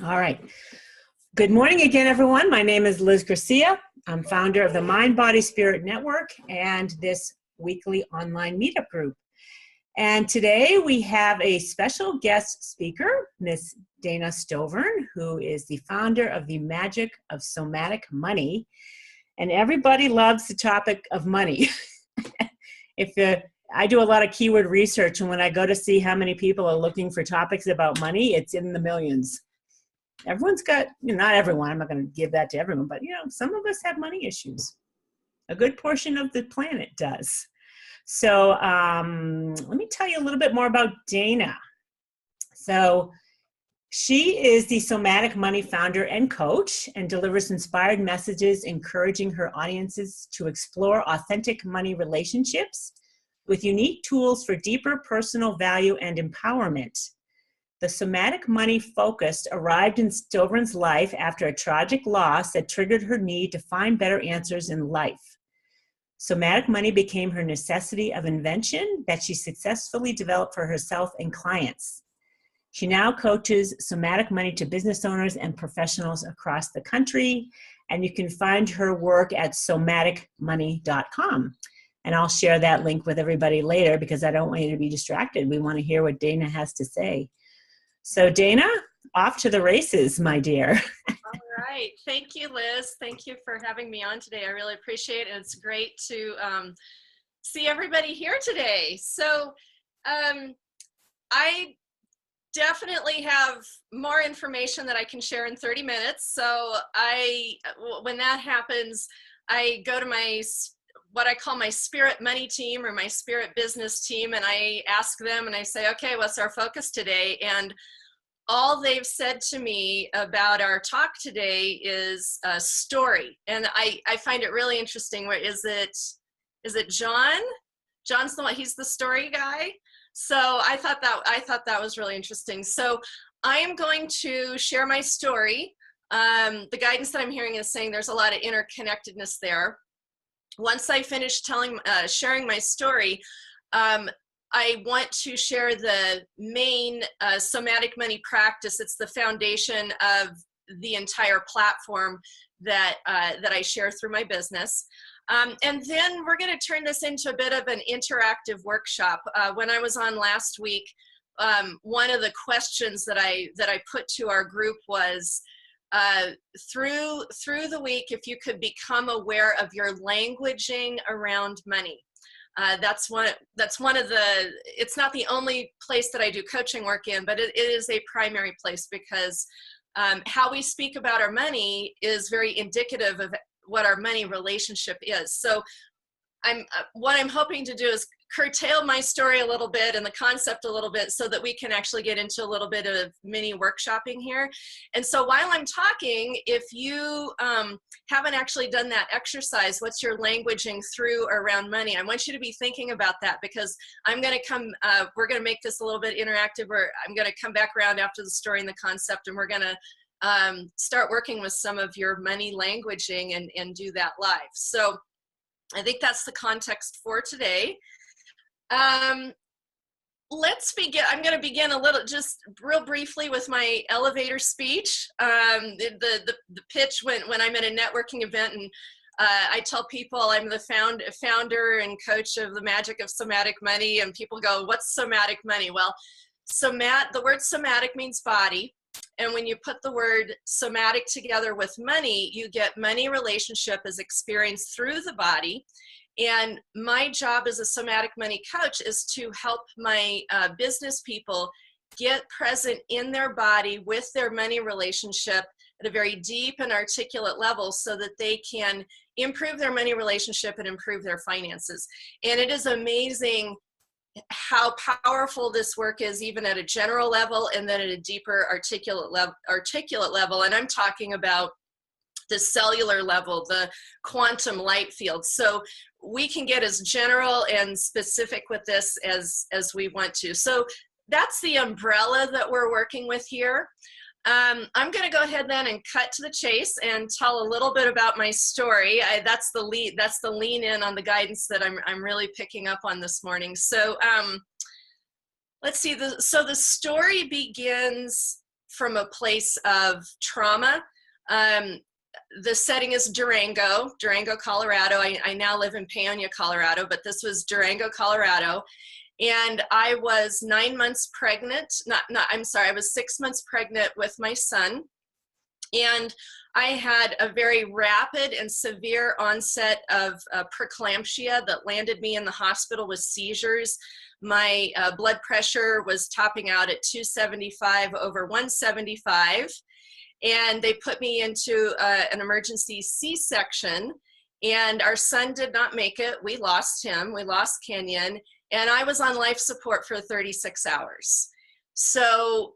All right. Good morning again, everyone. My name is Liz Garcia. I'm founder of the Mind, Body, Spirit Network and this weekly online meetup group. And today we have a special guest speaker, Miss Dana Stovern, who is the founder of the Magic of Somatic Money. And everybody loves the topic of money. I do a lot of keyword research, and when I go to see how many people are looking for topics about money, it's in the millions. Everyone's got, not everyone, I'm not going to give that to everyone, but some of us have money issues. A good portion of the planet does. So let me tell you a little bit more about Dana. So she is the Somatic Money founder and coach and delivers inspired messages encouraging her audiences to explore authentic money relationships with unique tools for deeper personal value and empowerment. The Somatic Money focus arrived in Stovern's life after a tragic loss that triggered her need to find better answers in life. Somatic Money became her necessity of invention that she successfully developed for herself and clients. She now coaches Somatic Money to business owners and professionals across the country, and you can find her work at somaticmoney.com. And I'll share that link with everybody later because I don't want you to be distracted. We want to hear what Dana has to say. So Dana, off to the races, my dear. All right. Thank you, Liz. Thank you for having me on today. I really appreciate it. It's great to see everybody here today. So I definitely have more information that I can share in 30 minutes. So when that happens, I go to what I call my spirit money team or my spirit business team, and I ask them and I say, okay, what's our focus today? And all they've said to me about our talk today is a story. And I find it really interesting. Is it John? John's the one, he's the story guy. So I thought that was really interesting. So I am going to share my story. The guidance that I'm hearing is saying there's a lot of interconnectedness there. Once I finish sharing my story, I want to share the main Somatic Money practice. It's the foundation of the entire platform that I share through my business. And then we're going to turn this into a bit of an interactive workshop. When I was on last week, one of the questions that I put to our group was, through the week, if you could become aware of your languaging around money. That's one of the, it's not the only place that I do coaching work in, but it is a primary place because how we speak about our money is very indicative of what our money relationship is. So what I'm hoping to do is curtail my story a little bit and the concept a little bit so that we can actually get into a little bit of mini workshopping here. And so while I'm talking, if you haven't actually done that exercise, what's your languaging through around money? I want you to be thinking about that because I'm going to we're going to make this a little bit interactive, or I'm going to come back around after the story and the concept, and we're going to start working with some of your money languaging and do that live. So I think that's the context for today. Let's begin. I'm going to begin just real briefly with my elevator speech. The pitch when I'm at a networking event and I tell people I'm the founder and coach of the Magic of Somatic Money, and people go, "What's somatic money?" Well, the word somatic means body. And when you put the word somatic together with money, you get money relationship as experienced through the body. And my job as a somatic money coach is to help my business people get present in their body with their money relationship at a very deep and articulate level so that they can improve their money relationship and improve their finances. And it is amazing how powerful this work is, even at a general level and then at a deeper articulate level. And I'm talking about the cellular level, the quantum light field. So we can get as general and specific with this as we want to. So that's the umbrella that we're working with here. I'm going to go ahead then and cut to the chase and tell a little bit about my story. That's the lean in on the guidance that I'm really picking up on this morning. So let's see. So the story begins from a place of trauma. The setting is Durango, Colorado. I now live in Paonia, Colorado, but this was Durango, Colorado. And I was 9 months pregnant. I was 6 months pregnant with my son. And I had a very rapid and severe onset of preeclampsia that landed me in the hospital with seizures. My blood pressure was topping out at 275 over 175. And they put me into an emergency C-section, and our son did not make it. We lost him. We lost Kenyon, and I was on life support for 36 hours. So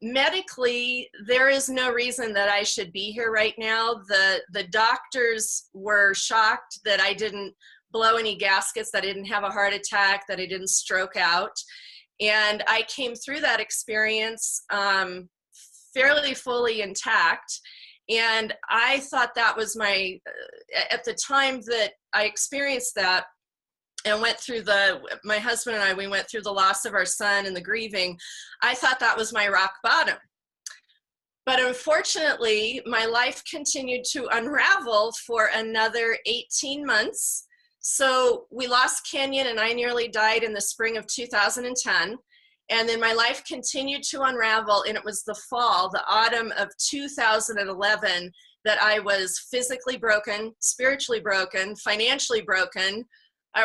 medically, there is no reason that I should be here right now. The doctors were shocked that I didn't blow any gaskets, that I didn't have a heart attack, that I didn't stroke out. And I came through that experience fairly fully intact. And I thought that was at the time that I experienced that and went through my husband and I, we went through the loss of our son and the grieving, I thought that was my rock bottom. But unfortunately, my life continued to unravel for another 18 months. So we lost Kenyon and I nearly died in the spring of 2010. And then my life continued to unravel, and it was the autumn of 2011, that I was physically broken, spiritually broken, financially broken.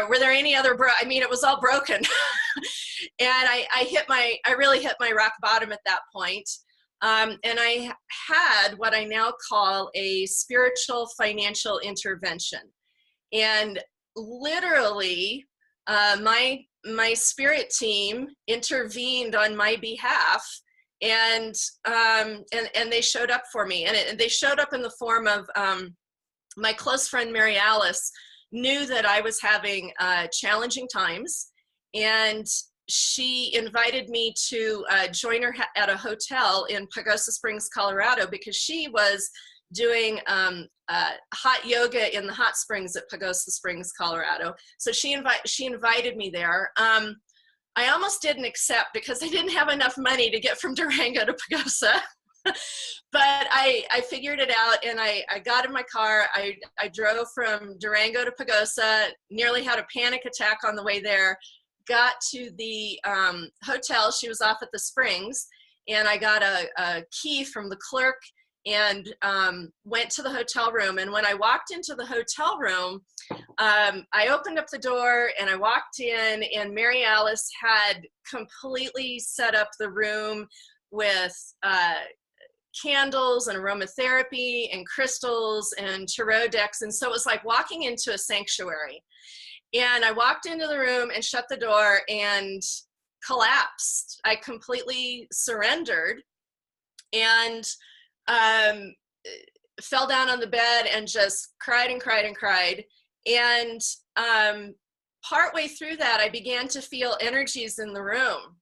Were there any other, it was all broken. And I really hit my rock bottom at that point. And I had what I now call a spiritual financial intervention. And literally, my spirit team intervened on my behalf, and they showed up for me, and they showed up in the form of my close friend Mary Alice knew that I was having challenging times, and she invited me to join her at a hotel in Pagosa Springs, Colorado, because she was doing hot yoga in the hot springs at Pagosa Springs, Colorado. So she invited me there. I almost didn't accept because I didn't have enough money to get from Durango to Pagosa. But I figured it out, and I got in my car. I drove from Durango to Pagosa, nearly had a panic attack on the way there, got to the hotel. She was off at the Springs, and I got a key from the clerk and went to the hotel room. And when I walked into the hotel room, I opened up the door and I walked in, and Mary Alice had completely set up the room with candles and aromatherapy and crystals and tarot decks. And so it was like walking into a sanctuary. And I walked into the room and shut the door and collapsed. I completely surrendered and fell down on the bed and just cried and cried and cried. And partway through that, I began to feel energies in the room.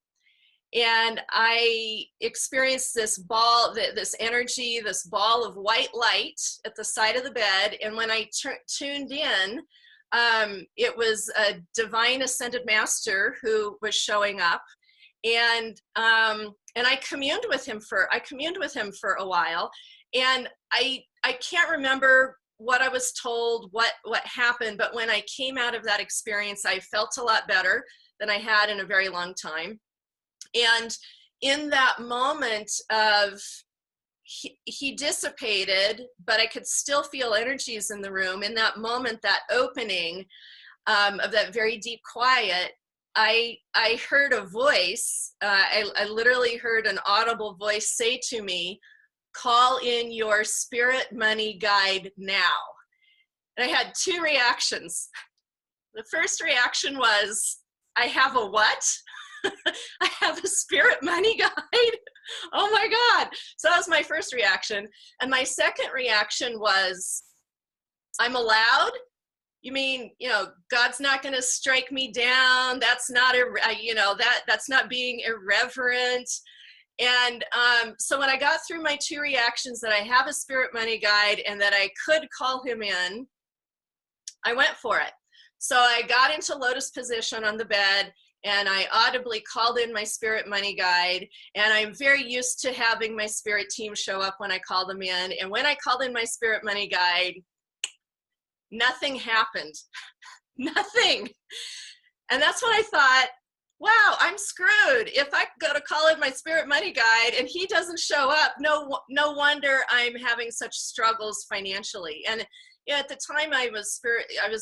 And I experienced this ball, this energy, this ball of white light at the side of the bed. And when I tuned in, it was a divine ascended master who was showing up. And I communed with him for a while. And I can't remember what I was told, what happened, but when I came out of that experience, I felt a lot better than I had in a very long time. And in that moment of, he dissipated, but I could still feel energies in the room. In that moment, that opening of that very deep quiet, I heard a voice. I literally heard an audible voice say to me, "Call in your spirit money guide now." And I had two reactions. The first reaction was, I have a what? I have a spirit money guide? Oh my God. So that was my first reaction. And my second reaction was, I'm allowed? You mean, God's not going to strike me down? That's not, that's not being irreverent. And so when I got through my two reactions, that I have a spirit money guide and that I could call him in, I went for it. So I got into lotus position on the bed, and I audibly called in my spirit money guide, and I'm very used to having my spirit team show up when I call them in. And when I called in my spirit money guide, nothing happened. Nothing. And that's when I thought, wow, I'm screwed. If I go to call in my spirit money guide and he doesn't show up, no wonder I'm having such struggles financially. And at the time I was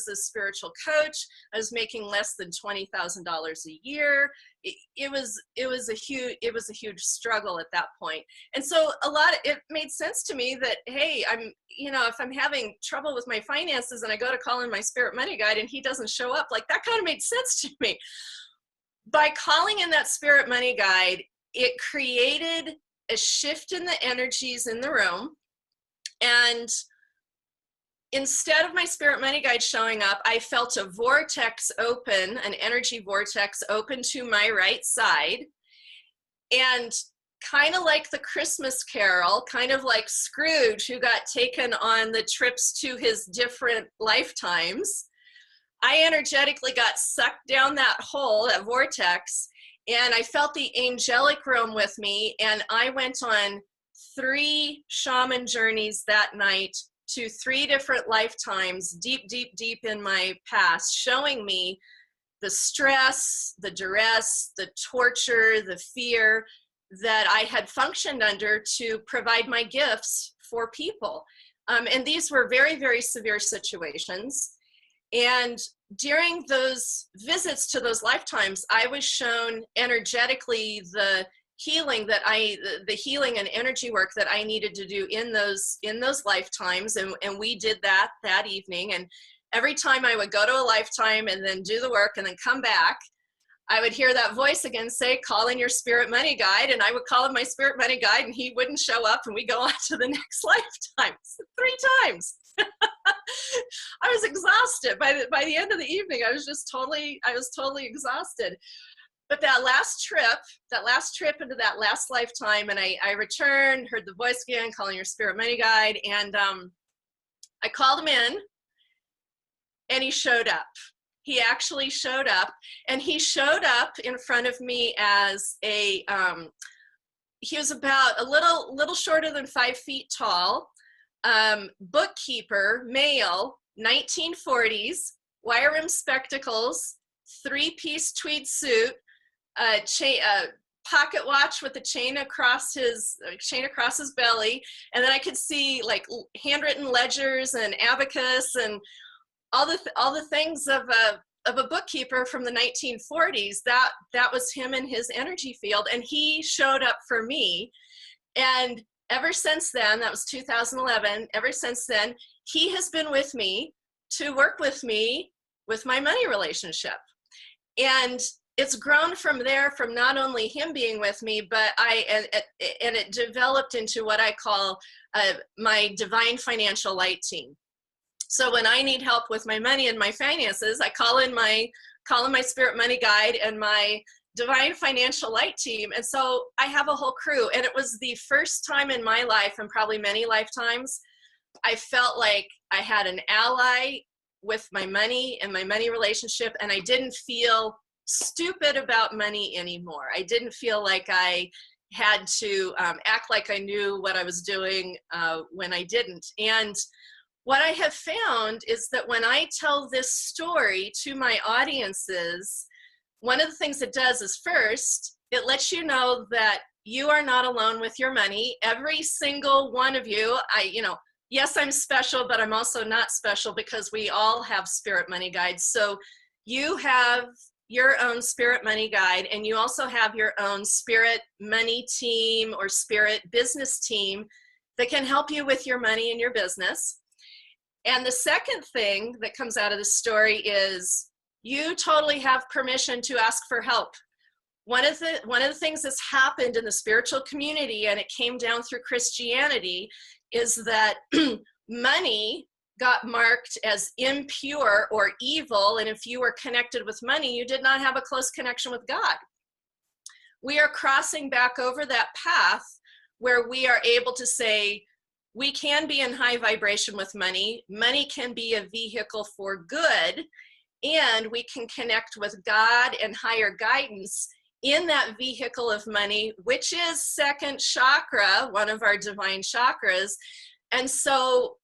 a spiritual coach. I was making less than $20,000 a year. It was a huge struggle at that point. And so it made sense to me that, hey, if I'm having trouble with my finances and I go to call in my spirit money guide and he doesn't show up, like, that kind of made sense to me. By calling in that spirit money guide, it created a shift in the energies in the room. And instead of my spirit money guide showing up, I felt a vortex open, an energy vortex open to my right side. And kind of like the Christmas Carol, kind of like Scrooge, who got taken on the trips to his different lifetimes, I energetically got sucked down that hole, that vortex, and I felt the angelic realm with me. And I went on 3 shaman journeys that night to 3 different lifetimes, deep in my past, showing me the stress, the duress, the torture, the fear that I had functioned under to provide my gifts for people. And these were very, very severe situations. And during those visits to those lifetimes, I was shown energetically the healing and energy work that I needed to do in those lifetimes. And we did that evening. And every time I would go to a lifetime and then do the work and then come back, I would hear that voice again say, call in your spirit money guide. And I would call in my spirit money guide and he wouldn't show up, and we go on to the next lifetime 3 times. I was exhausted by the end of the evening. I was totally exhausted. But that last trip into that last lifetime, and I returned, heard the voice again, calling your spirit money guide, and I called him in, and he showed up. He actually showed up, and he showed up in front of me as he was about a little shorter than 5 feet tall, bookkeeper, male, 1940s, wire rim spectacles, 3-piece tweed suit, pocket watch with a chain across his belly, and then I could see like handwritten ledgers and abacus and all the things of a bookkeeper from the 1940s. That was him in his energy field, and he showed up for me. And ever since then, that was 2011, ever since then, he has been with me to work with me with my money relationship. And it's grown from there, from not only him being with me, but it developed into what I call my divine financial light team. So when I need help with my money and my finances, I call in my spirit money guide and my divine financial light team. And so I have a whole crew. And it was the first time in my life, and probably many lifetimes, I felt like I had an ally with my money and my money relationship, and I didn't feel stupid about money anymore. I didn't feel like I had to act like I knew what I was doing when I didn't. And what I have found is that when I tell this story to my audiences, one of the things it does is, first, it lets you know that you are not alone with your money. Every single one of you, yes, I'm special, but I'm also not special, because we all have spirit money guides. So you have your own spirit money guide, and you also have your own spirit money team or spirit business team that can help you with your money and your business. And the second thing that comes out of this story is you totally have permission to ask for help. One of the things that's happened in the spiritual community, and it came down through Christianity, is that money got marked as impure or evil, and if you were connected with money, you did not have a close connection with God. We are crossing back over that path where we are able to say, we can be in high vibration with money. Money can be a vehicle for good. and we can connect with God and higher guidance in that vehicle of money, which is second chakra, one of our divine chakras. And so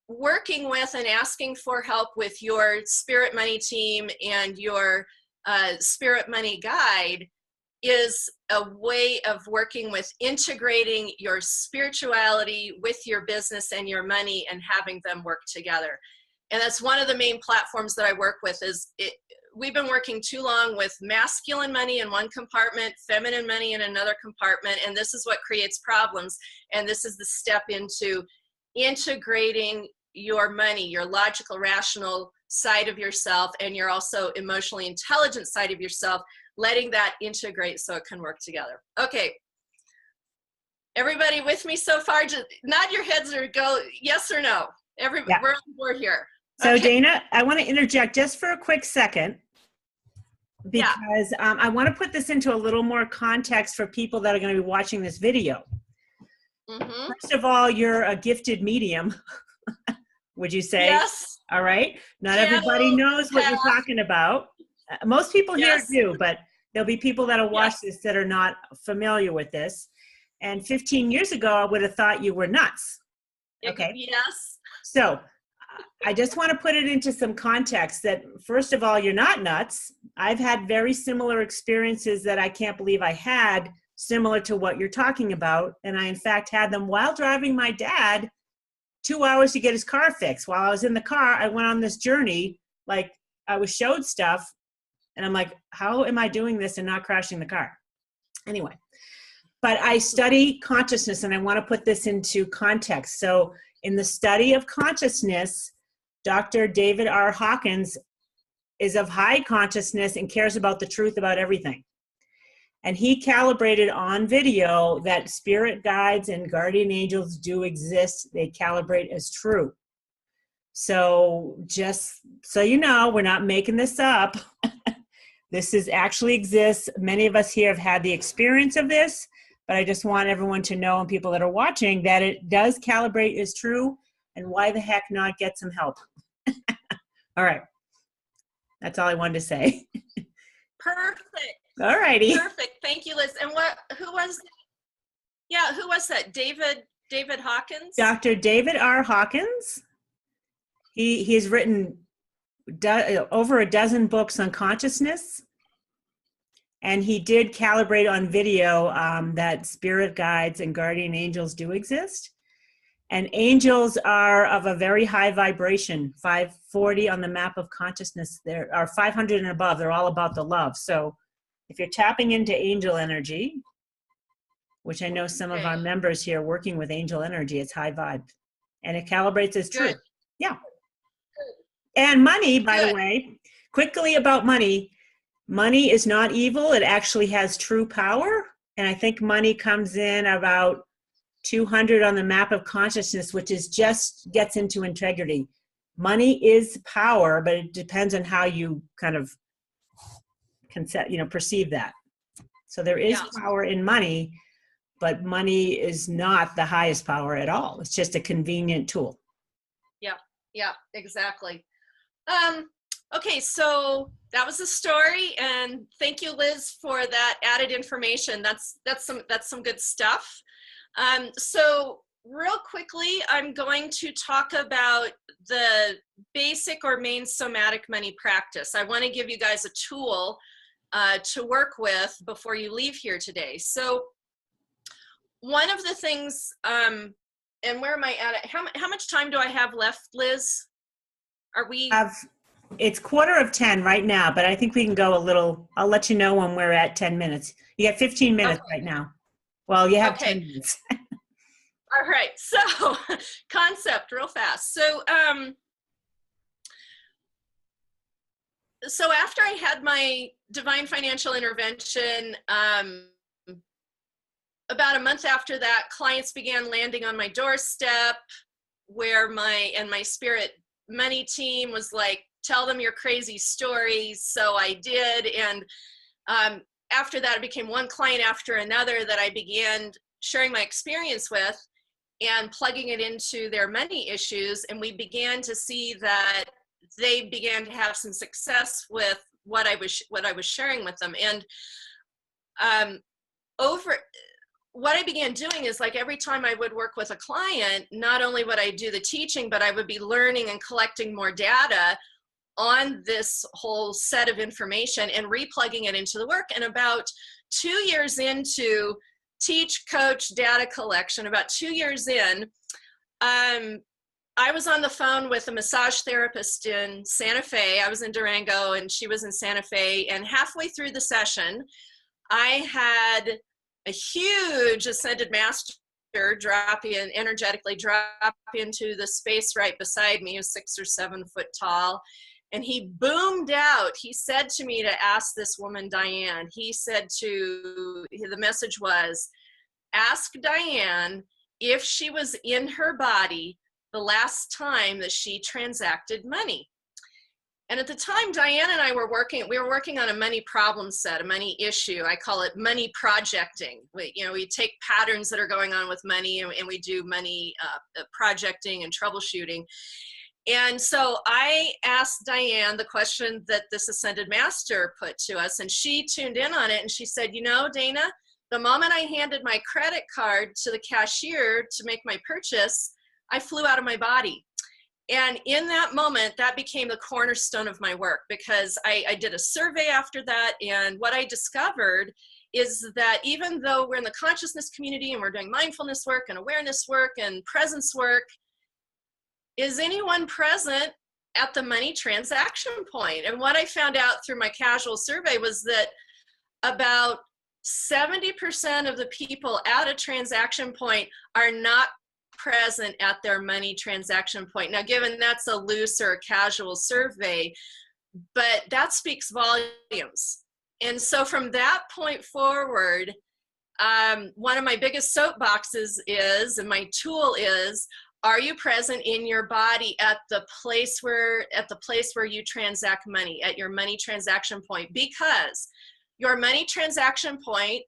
working with and asking for help with your spirit money team and your spirit money guide is a way of working with integrating your spirituality with your business and your money and having them work together. And that's one of the main platforms that I work with. We've been working too long with masculine money in one compartment, feminine money in another compartment, and this is what creates problems. And this is the step into integrating your money, your logical, rational side of yourself, and your also emotionally intelligent side of yourself, letting that integrate so it can work together. Okay. Everybody with me so far? Just nod your heads or go yes or no. Everybody, yeah. We're on board here. So okay. Dana, I want to interject just for a quick second because I want to put this into a little more context for people that are going to be watching this video. Mm-hmm. First of all, you're a gifted medium, would you say? Yes. All right. Not everybody knows what you're talking about. Most people here do, but there'll be people that'll watch this that are not familiar with this. And 15 years ago, I would have thought you were nuts. Okay. Yes. So I just want to put it into some context that, first of all, you're not nuts. I've had very similar experiences that I can't believe I had, similar to what you're talking about. And I, in fact, had them while driving my dad 2 hours to get his car fixed. While I was in the car, I went on this journey, like I was showed stuff. And I'm like, how am I doing this and not crashing the car? Anyway, but I study consciousness, and I want to put this into context. So in the study of consciousness, Dr. David R. Hawkins is of high consciousness and cares about the truth about everything. And he calibrated on video that spirit guides and guardian angels do exist. They calibrate as true. So just so you know, we're not making this up. This actually exists. Many of us here have had the experience of this, but I just want everyone to know, and people that are watching, that it does calibrate as true, and why the heck not get some help? All right. That's all I wanted to say. Perfect. All righty. Perfect. Thank you, Liz. And who was that? Yeah, who was that? David Hawkins? Dr. David R. Hawkins. He's written over a dozen books on consciousness, and he did calibrate on video that spirit guides and guardian angels do exist. And angels are of a very high vibration, 540 on the map of consciousness. There are 500 and above. They're all about the love. So if you're tapping into angel energy, which I know some of our members here working with angel energy, it's high vibe. And it calibrates as true. Yeah. And money, by the way, quickly about money. Money is not evil. It actually has true power. And I think money comes in about 200 on the map of consciousness, which is just gets into integrity. Money is power, but it depends on how you kind of perceive that. So there is power in money, but money is not the highest power at all. It's just a convenient tool. Yeah, exactly. Okay, so that was the story, and thank you, Liz, for that added information. That's some good stuff. So real quickly, I'm going to talk about the basic or main somatic money practice. I want to give you guys a tool to work with before you leave here today. So one of the things, and where am I at? How much time do I have left, Liz? It's 9:45 right now, but I think we can go a little. I'll let you know when we're at 10 minutes. You got 15 minutes right now. Well, you have 10 minutes. All right. So concept real fast. So, so after I had my divine financial intervention, about a month after that, clients began landing on my doorstep, where my spirit money team was like, tell them your crazy stories. So I did. And after that, it became one client after another that I began sharing my experience with and plugging it into their money issues. And we began to see that they began to have some success with what I was sharing with them. And over what I began doing is, like, every time I would work with a client, not only would I do the teaching, but I would be learning and collecting more data on this whole set of information and replugging it into the work. And about 2 years into teach, coach, data collection, about 2 years in, I was on the phone with a massage therapist in Santa Fe. I was in Durango and she was in Santa Fe. And halfway through the session, I had a huge ascended master energetically drop into the space right beside me. He was 6 or 7 foot tall. And he boomed out. He said to me to ask this woman, Diane, the message was, ask Diane if she was in her body the last time that she transacted money. And at the time, Diane and I were working on a money problem set, a money issue. I call it money projecting. We take patterns that are going on with money and we do money projecting and troubleshooting. And so I asked Diane the question that this ascended master put to us, and she tuned in on it and she said, Dana, the moment I handed my credit card to the cashier to make my purchase, I flew out of my body. And in that moment, that became the cornerstone of my work, because I did a survey after that. And what I discovered is that even though we're in the consciousness community and we're doing mindfulness work and awareness work and presence work, is anyone present at the money transaction point? And what I found out through my casual survey was that about 70% of the people at a transaction point are not present at their money transaction point. Now, given that's a loose or a casual survey, but that speaks volumes. And so from that point forward, one of my biggest soapboxes is, and my tool is, are you present in your body at the place where you transact money, at your money transaction point? Because your money transaction point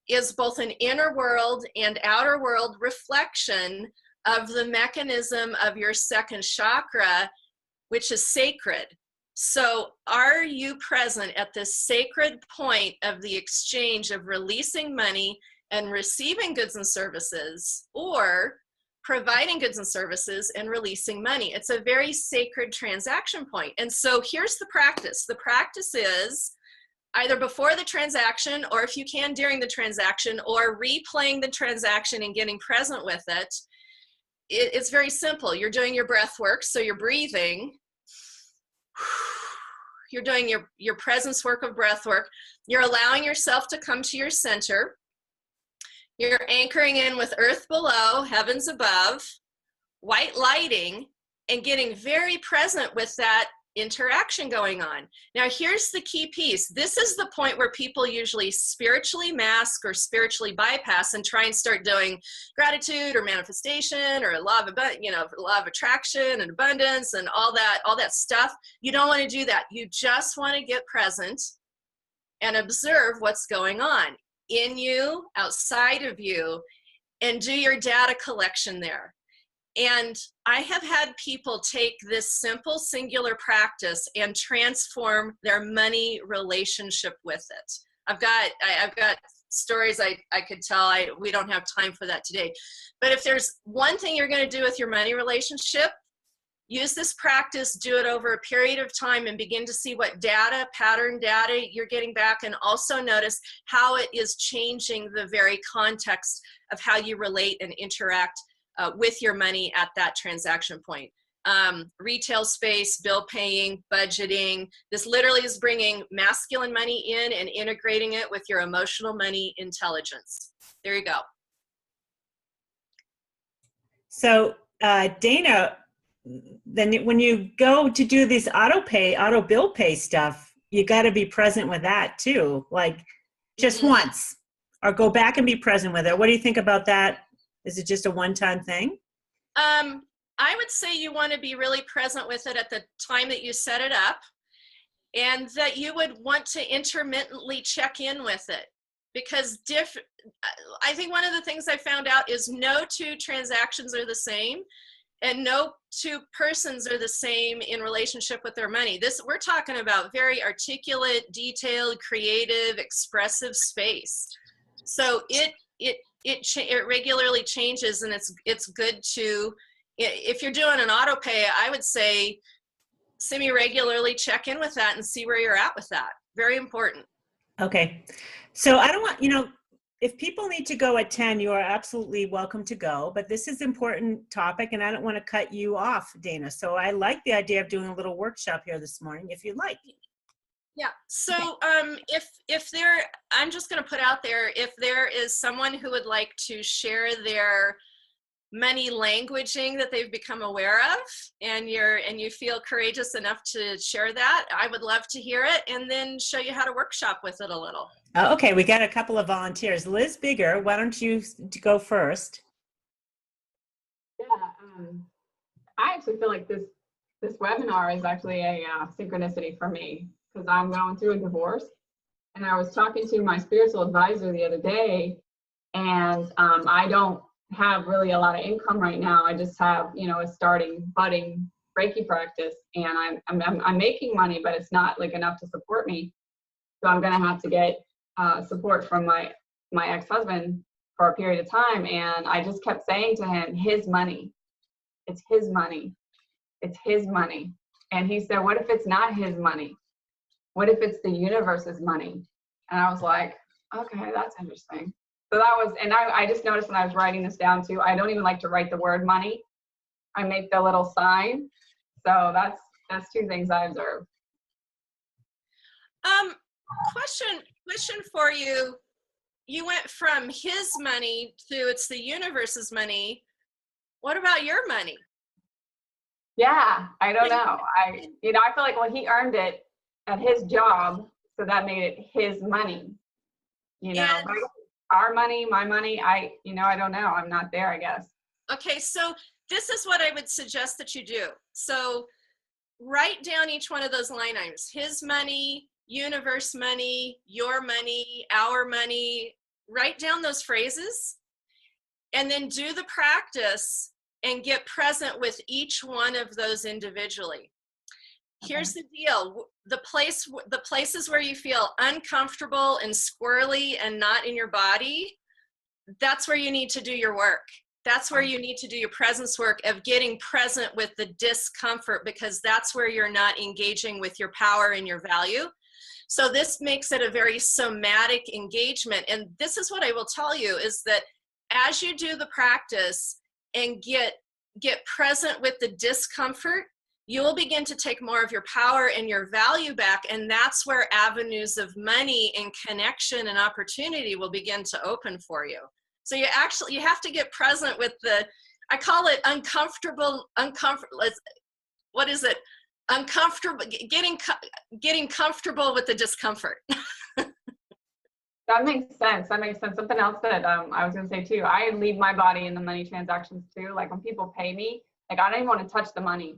is both an inner world and outer world reflection of the mechanism of your second chakra, which is sacred. So are you present at this sacred point of the exchange of releasing money and receiving goods and services, or providing goods and services and releasing money? It's a very sacred transaction point. And so here's the practice. The practice is either before the transaction, or if you can during the transaction, or replaying the transaction and getting present with it. It's very simple. You're doing your breath work, so you're breathing. You're doing your presence work of breath work. You're allowing yourself to come to your center. You're anchoring in with earth below, heavens above, white lighting, and getting very present with that interaction going on. Now, here's the key piece. This is the point where people usually spiritually mask or spiritually bypass and try and start doing gratitude or manifestation or law of attraction and abundance and all that stuff. You don't want to do that. You just want to get present and observe what's going on in you, outside of you, and do your data collection there. And I have had people take this simple singular practice and transform their money relationship with it. I've got stories I could tell. We don't have time for that today. But if there's one thing you're going to do with your money relationship, use this practice, do it over a period of time, and begin to see what pattern data you're getting back, and also notice how it is changing the very context of how you relate and interact with your money at that transaction point. Retail space, bill paying, budgeting. This literally is bringing masculine money in and integrating it with your emotional money intelligence. There you go. So Dana, then when you go to do this auto bill pay stuff, you got to be present with that too, like just once, or go back and be present with it. What do you think about that? Is it just a one-time thing? I would say you want to be really present with it at the time that you set it up, and that you would want to intermittently check in with it, because I think one of the things I found out is no two transactions are the same. And no two persons are the same in relationship with their money. We're talking about very articulate, detailed, creative, expressive space. So it regularly changes, and it's good to, if you're doing an auto pay, I would say semi-regularly check in with that and see where you're at with that. Very important. Okay. So I don't want, if people need to go at 10, you are absolutely welcome to go, but this is an important topic and I don't want to cut you off, Dana. So I like the idea of doing a little workshop here this morning, if you'd like. Yeah. So I'm just going to put out there, if there is someone who would like to share their money languaging that they've become aware of, and you feel courageous enough to share that, I would love to hear it and then show you how to workshop with it a little. Okay, we got a couple of volunteers. Liz Bigger, why don't you go first? Yeah, I actually feel like this webinar is actually a synchronicity for me, because I'm going through a divorce, and I was talking to my spiritual advisor the other day, and I don't have really a lot of income right now. I just have, a budding Reiki practice, and I'm making money, but it's not like enough to support me. So I'm gonna have to get support from my ex-husband for a period of time. And I just kept saying to him, his money, it's his money, it's his money. And he said, what if it's not his money? What if it's the universe's money? And I was like, okay, that's interesting. So that was, and I just noticed when I was writing this down too, I don't even like to write the word money. I make the little sign. So that's two things I observed. Question for you. You went from his money to it's the universe's money. What about your money? Yeah, I don't know. I feel like, well, he earned it at his job, so that made it his money. Our money, my money, I don't know. I'm not there, I guess. Okay, so this is what I would suggest that you do. So write down each one of those line items. His money, universe money, your money, our money. Write down those phrases and then do the practice and get present with each one of those individually. Okay. Here's the deal. The places where you feel uncomfortable and squirrely and not in your body, that's where you need to do your work. That's where you need to do your presence work of getting present with the discomfort, because that's where you're not engaging with your power and your value. So this makes it a very somatic engagement. And this is what I will tell you is that as you do the practice and get present with the discomfort, you will begin to take more of your power and your value back. And that's where avenues of money and connection and opportunity will begin to open for you. So you have to get present with I call it uncomfortable, what is it? Uncomfortable, getting comfortable with the discomfort. That makes sense. Something else that I was going to say too, I leave my body in the money transactions too. Like when people pay me, like I don't even want to touch the money.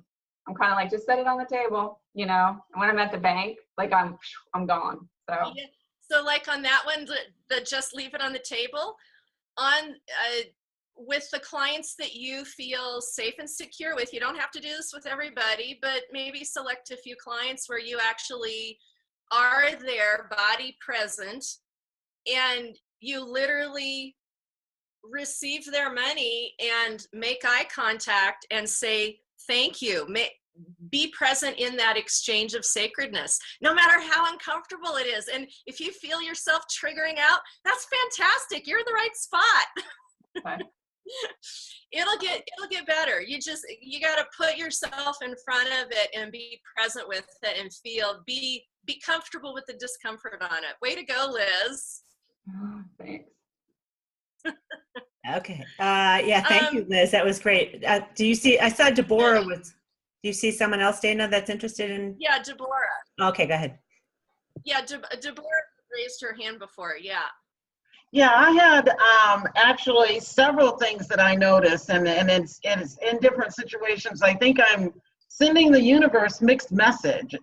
I'm kind of like, just set it on the table, and when I'm at the bank, like I'm gone. So, yeah. So like on that one, the just leave it on the table, with the clients that you feel safe and secure with, you don't have to do this with everybody, but maybe select a few clients where you actually are there, body present, and you literally receive their money and make eye contact and say, thank you. Be present in that exchange of sacredness, no matter how uncomfortable it is. And if you feel yourself triggering out, that's fantastic. You're in the right spot. Okay. It'll get better. You got to put yourself in front of it and be present with it and be comfortable with the discomfort on it. Way to go, Liz. Oh, thanks. Okay. Yeah, thank you, Liz. That was great. Do you see, I saw Deborah was, do you see someone else, Dana, that's interested in? Yeah, Deborah. Okay, go ahead. Yeah, Deborah raised her hand before, yeah. Yeah, I had actually several things that I noticed, and it's in different situations. I think I'm sending the universe mixed messages,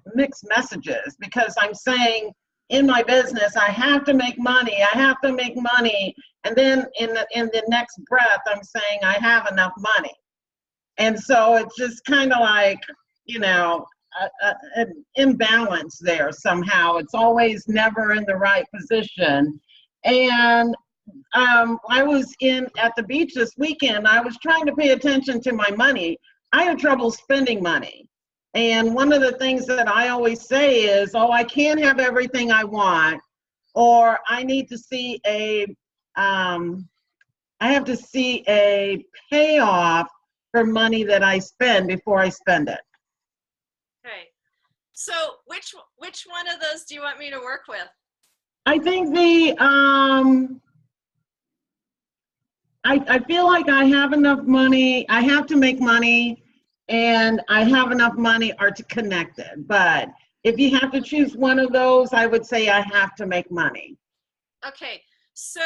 because I'm saying in my business, I have to make money, and then in the next breath, I'm saying I have enough money. And so it's just kind of like, you know, an imbalance there somehow. It's always never in the right position. And I was at the beach this weekend. I was trying to pay attention to my money. I have trouble spending money. And one of the things that I always say is, oh, I can't have everything I want, or I need to see I have to see a payoff for money that I spend before I spend it. Okay. So which one of those do you want me to work with? I think I feel like I have enough money, I have to make money, and I have enough money are connected. But if you have to choose one of those, I would say I have to make money. Okay, so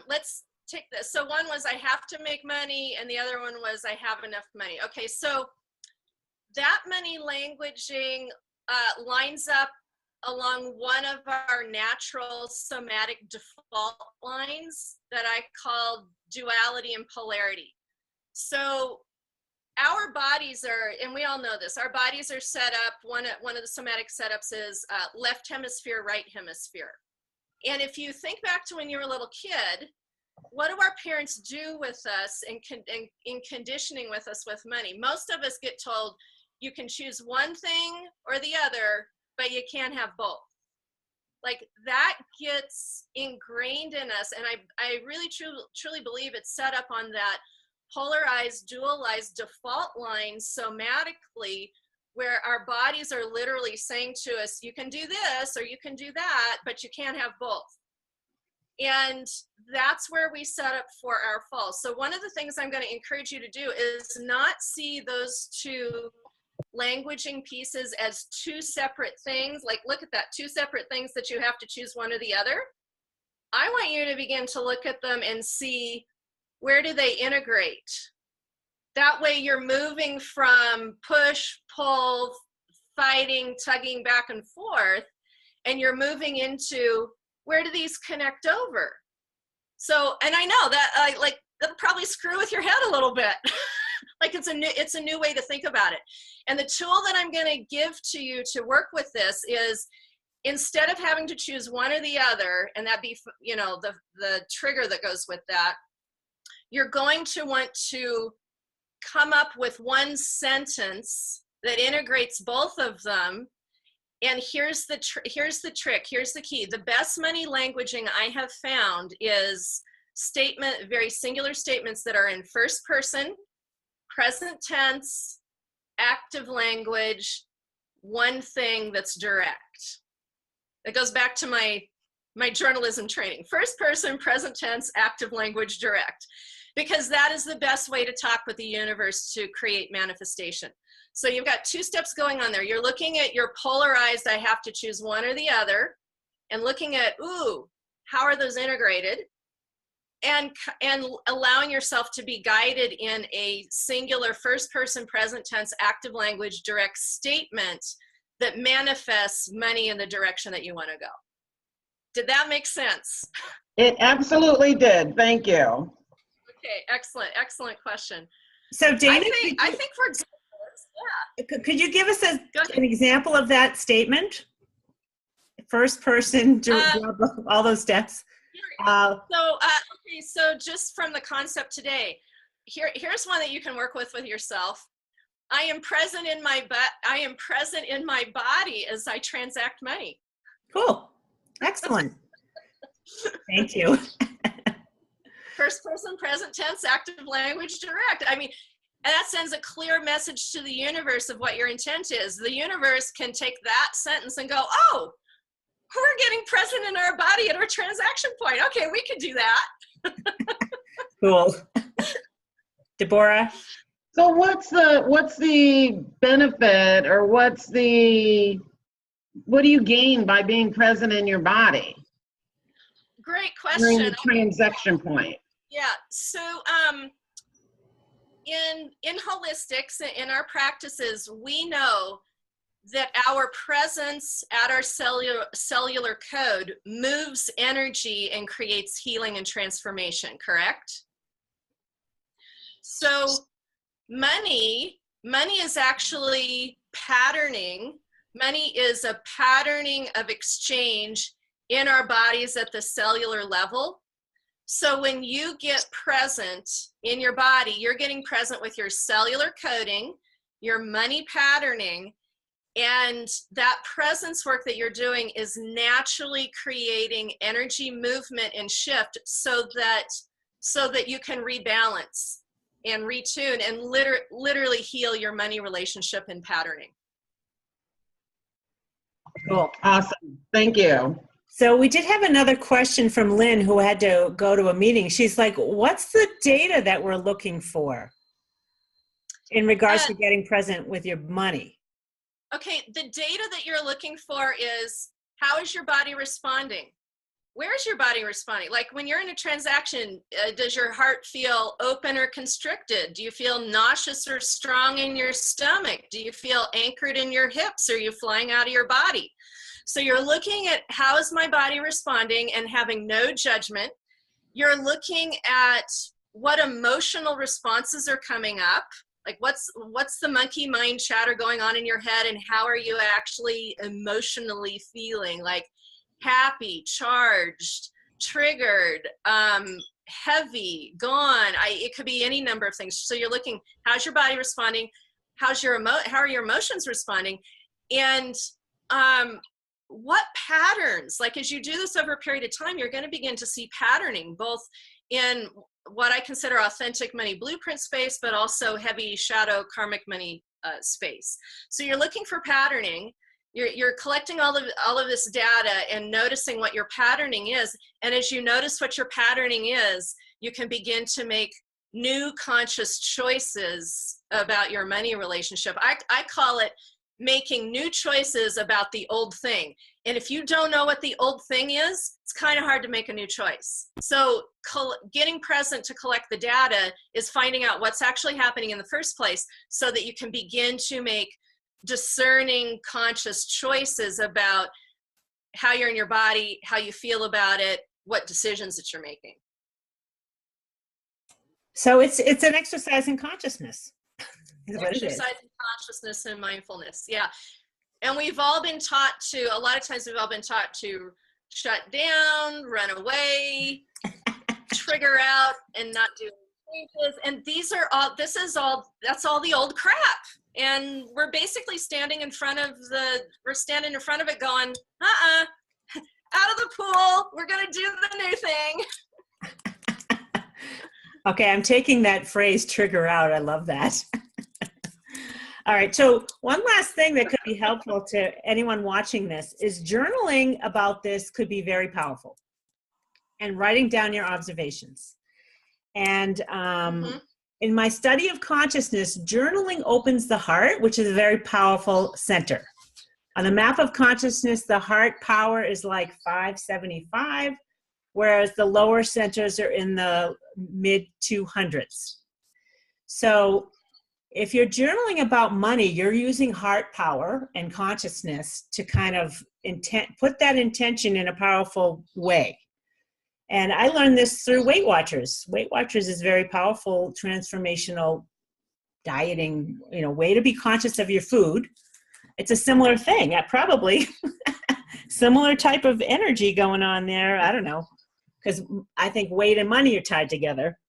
let's take this. So one was I have to make money, and the other one was I have enough money. Okay, so that money languaging lines up along one of our natural somatic default lines that I call duality and polarity. So our bodies are, and we all know this, our bodies are set up, one of the somatic setups is left hemisphere, right hemisphere. And if you think back to when you were a little kid, what do our parents do with us in conditioning with us with money? Most of us get told you can choose one thing or the other, but you can't have both. Like that gets ingrained in us. And I really truly believe it's set up on that polarized, dualized default line somatically, where our bodies are literally saying to us, you can do this or you can do that, but you can't have both. And that's where we set up for our fall. So one of the things I'm going to encourage you to do is not see those two languaging pieces as two separate things. Like, look at that, two separate things that you have to choose one or the other. I want you to begin to look at them and see, where do they integrate? That way you're moving from push, pull, fighting, tugging back and forth, and you're moving into, where do these connect over? So, and I know that that'll probably screw with your head a little bit. Like it's a new way to think about it. And the tool that I'm going to give to you to work with this is, instead of having to choose one or the other, and that be, you know, the trigger that goes with that, you're going to want to come up with one sentence that integrates both of them. And here's the trick, here's the key. The best money languaging I have found is very singular statements that are in first person, present tense, active language, one thing that's direct. It goes back to my journalism training. First person, present tense, active language, direct. Because that is the best way to talk with the universe to create manifestation. So you've got two steps going on there. You're looking at your polarized, I have to choose one or the other, and looking at, ooh, how are those integrated? And allowing yourself to be guided in a singular first person, present tense, active language, direct statement that manifests money in the direction that you want to go. Did that make sense? It absolutely did. Thank you. Okay, excellent question. So Dana, I think for example, yeah. Could you give us an example of that statement? First person, all those steps. So just from the concept today, here's one that you can work with yourself. I am present in my body as I transact money. Cool. Excellent. Thank you. First person, present tense, active language, direct. I mean, and that sends a clear message to the universe of what your intent is. The universe can take that sentence and go, oh, we're getting present in our body at our transaction point. Okay, we could do that. Cool. Deborah? So what's the benefit, or what do you gain by being present in your body? Great question. During the transaction point. Yeah, so in holistics, in our practices, we know that our presence at our cellular code moves energy and creates healing and transformation, correct? So money is actually patterning. Money is a patterning of exchange in our bodies at the cellular level. So when you get present in your body, you're getting present with your cellular coding, your money patterning, and that presence work that you're doing is naturally creating energy movement and shift so that you can rebalance and retune and literally heal your money relationship and patterning. Cool. Awesome. Thank you. So we did have another question from Lynn who had to go to a meeting. She's like, what's the data that we're looking for in regards to getting present with your money? Okay, the data that you're looking for is, how is your body responding? Where is your body responding? Like when you're in a transaction, does your heart feel open or constricted? Do you feel nauseous or strong in your stomach? Do you feel anchored in your hips? Are you flying out of your body? So you're looking at how is my body responding and having no judgment. You're looking at what emotional responses are coming up. Like what's the monkey mind chatter going on in your head, and how are you actually emotionally feeling? Like happy, charged, triggered, heavy, gone. It could be any number of things. So you're looking, how's your body responding? How are your emotions responding? And what patterns, like as you do this over a period of time, you're going to begin to see patterning, both in what I consider authentic money blueprint space, but also heavy shadow karmic money space. So you're looking for patterning. You're collecting all of this data and noticing what your patterning is. And as you notice what your patterning is, you can begin to make new conscious choices about your money relationship. I call it making new choices about the old thing. And if you don't know what the old thing is, it's kind of hard to make a new choice. So getting present to collect the data is finding out what's actually happening in the first place so that you can begin to make discerning conscious choices about how you're in your body, how you feel about it, what decisions that you're making. So it's an exercise in consciousness. Exercise in consciousness and mindfulness, yeah. And we've all been taught to, a lot of times we've all been taught to shut down, run away, trigger out, and not do changes. And that's all the old crap. And we're basically standing in front of it going, out of the pool, we're gonna do the new thing. Okay, I'm taking that phrase, trigger out. I love that. All right, so one last thing that could be helpful to anyone watching this is journaling about this could be very powerful, and writing down your observations. And in my study of consciousness, journaling opens the heart, which is a very powerful center. On the map of consciousness, the heart power is like 575, whereas the lower centers are in the mid 200s. So if you're journaling about money, you're using heart power and consciousness to kind of put that intention in a powerful way. And I learned this through Weight Watchers. Weight Watchers is very powerful, transformational dieting, way to be conscious of your food. It's a similar thing, probably similar type of energy going on there. I don't know, because I think weight and money are tied together.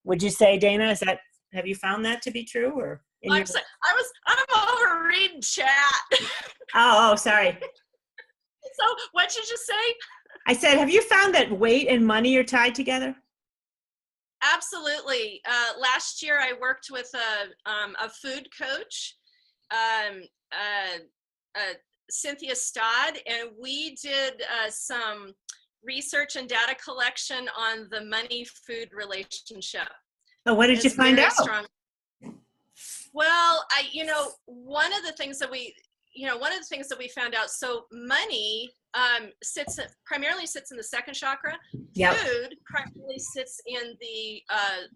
Would you say, Dana, have you found that to be true? Or I'm over reading chat. Oh, sorry. So what did you say? I said, have you found that weight and money are tied together? Absolutely. Last year, I worked with a food coach, Cynthia Stodd, and we did some research and data collection on the money-food relationship. Oh, what did you find out? Strong. Well, one of the things that we found out, so money primarily sits in the second chakra. Yep. Food primarily sits in the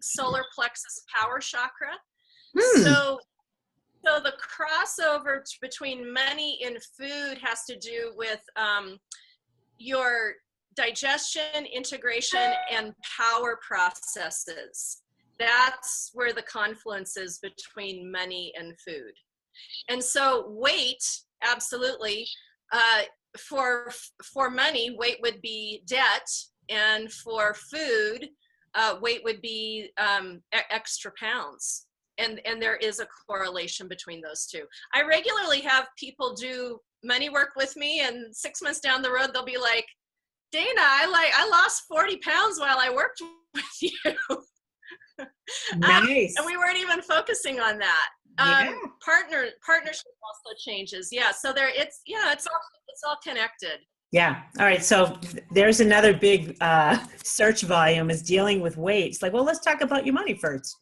solar plexus power chakra. So the crossover between money and food has to do with your digestion, integration, and power processes. That's where the confluence is between money and food. And so weight, absolutely. For money, weight would be debt, and for food, weight would be extra pounds. And there is a correlation between those two. I regularly have people do money work with me, and 6 months down the road, they'll be like, Dana, I lost 40 pounds while I worked with you. Nice. And we weren't even focusing on that. Yeah. Partnership also changes. Yeah. So it's all connected. Yeah. All right. So there's another big search volume is dealing with weight. It's like, well, let's talk about your money first.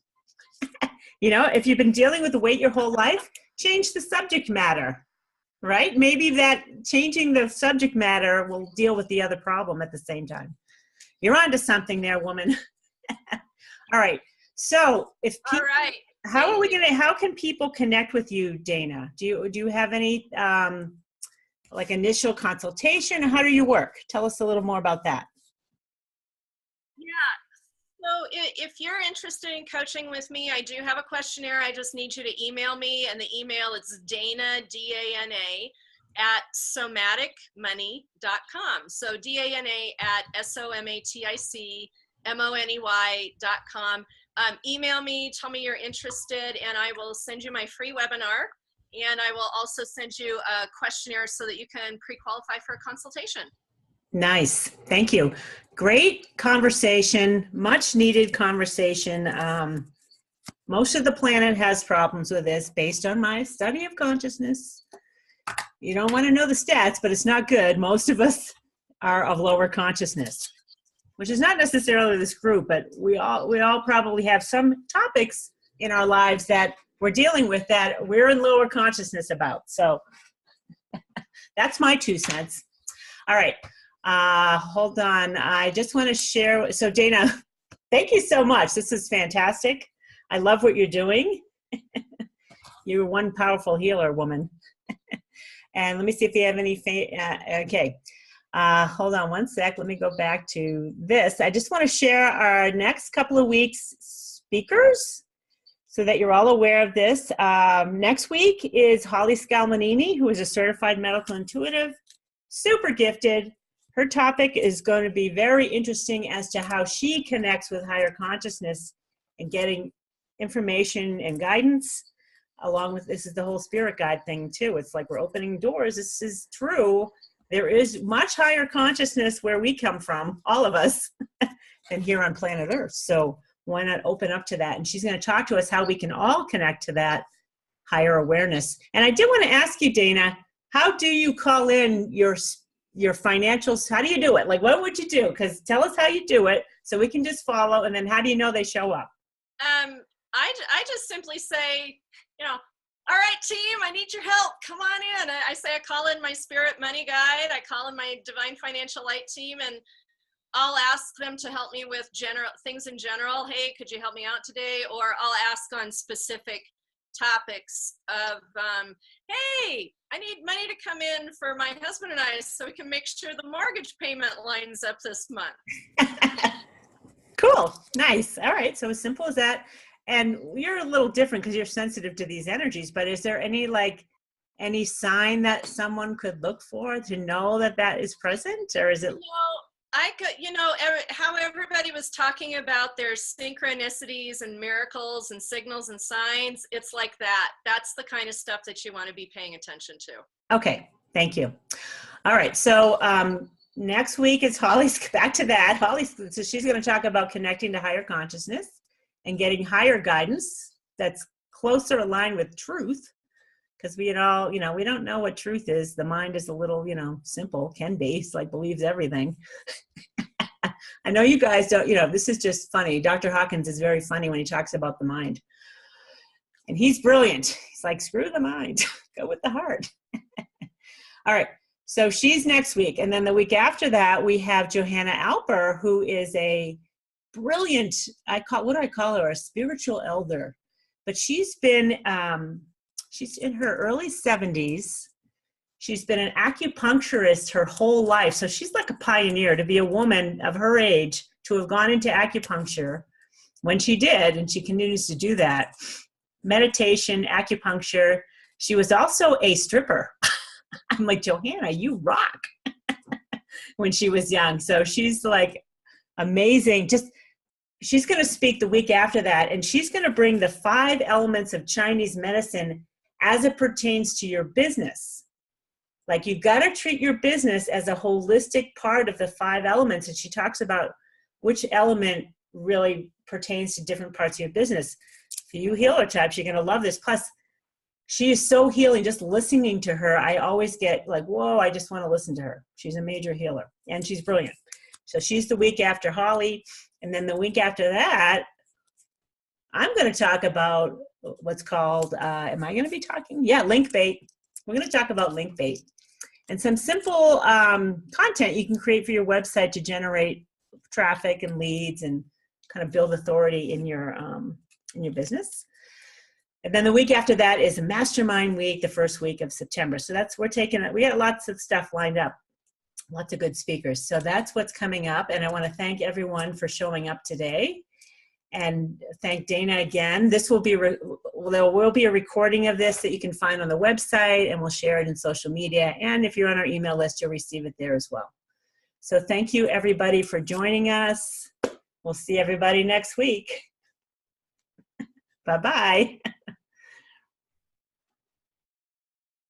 If you've been dealing with the weight your whole life, change the subject matter, right? Maybe that changing the subject matter will deal with the other problem at the same time. You're onto something there, woman. All right. So All right. How can people connect with you, Dana? Do you have any like initial consultation? How do you work? Tell us a little more about that. Yeah. So if you're interested in coaching with me, I do have a questionnaire. I just need you to email me, and the email is Dana, D-A-N-A, @somaticmoney.com. So D-A-N-A @SOMATICMONEY.com. Email me, tell me you're interested, and I will send you my free webinar. And I will also send you a questionnaire so that you can pre-qualify for a consultation. Nice. Thank you. Great conversation, much needed conversation. Most of the planet has problems with this based on my study of consciousness. You don't want to know the stats, but it's not good. Most of us are of lower consciousness, which is not necessarily this group, but we all probably have some topics in our lives that we're dealing with that we're in lower consciousness about. So that's my 2 cents. All right. Hold on. I just want to share. So Dana, thank you so much. This is fantastic. I love what you're doing. You're one powerful healer, woman. And let me see if you have any, okay. Hold on one sec. Let me go back to this. I just want to share our next couple of weeks speakers so that you're all aware of this. Next week is Holly Scalmanini, who is a certified medical intuitive, super gifted. Her topic is going to be very interesting as to how she connects with higher consciousness and getting information and guidance along with, this is the whole spirit guide thing too. It's like we're opening doors. This is true. There is much higher consciousness where we come from, all of us, than here on planet Earth. So why not open up to that? And she's going to talk to us how we can all connect to that higher awareness. And I did want to ask you, Dana, how do you call in your financials? How do you do it? Like, what would you do? Because tell us how you do it so we can just follow. And then how do you know they show up? I just simply say, all right, team, I need your help. Come on in. I say I call in my spirit money guide. I call in my divine financial light team, and I'll ask them to help me with things in general. Hey, could you help me out today? Or I'll ask on specific topics of, hey, I need money to come in for my husband and I so we can make sure the mortgage payment lines up this month. Cool. Nice. All right. So as simple as that. And you're a little different because you're sensitive to these energies, but is there any sign that someone could look for to know that that is present, or is it? How everybody was talking about their synchronicities and miracles and signals and signs, it's like that. That's the kind of stuff that you want to be paying attention to. Okay. Thank you. All right. So next week is Holly's, back to that. So she's going to talk about connecting to higher consciousness and getting higher guidance that's closer aligned with truth. Because we all, we don't know what truth is. The mind is a little, simple, can be. It's like believes everything. I know you guys don't, this is just funny. Dr. Hawkins is very funny when he talks about the mind. And he's brilliant. He's like, screw the mind. Go with the heart. All right. So she's next week. And then the week after that, we have Johanna Alper, who is a brilliant, what do I call her? A spiritual elder. But she's been, she's in her early 70s. She's been an acupuncturist her whole life. So she's like a pioneer to be a woman of her age, to have gone into acupuncture when she did, and she continues to do that, meditation, acupuncture. She was also a stripper. I'm like, Johanna, you rock. When she was young. So she's like amazing. She's going to speak the week after that, and she's going to bring the 5 elements of Chinese medicine as it pertains to your business. Like, you've got to treat your business as a holistic part of the 5 elements. And she talks about which element really pertains to different parts of your business. For you healer types, you're going to love this. Plus, she is so healing. Just listening to her, I always get like, whoa, I just want to listen to her. She's a major healer, and she's brilliant. So she's the week after Holly. And then the week after that, I'm going to talk about what's called, am I going to be talking? Yeah, link bait. We're going to talk about link bait and some simple content you can create for your website to generate traffic and leads and kind of build authority in your business. And then the week after that is a mastermind week, the first week of September. So we got lots of stuff lined up, lots of good speakers. So that's what's coming up. And I want to thank everyone for showing up today, and thank Dana again. There will be a recording of this that you can find on the website, and we'll share it in social media. And if you're on our email list, you'll receive it there as well. So thank you everybody for joining us. We'll see everybody next week. Bye-bye.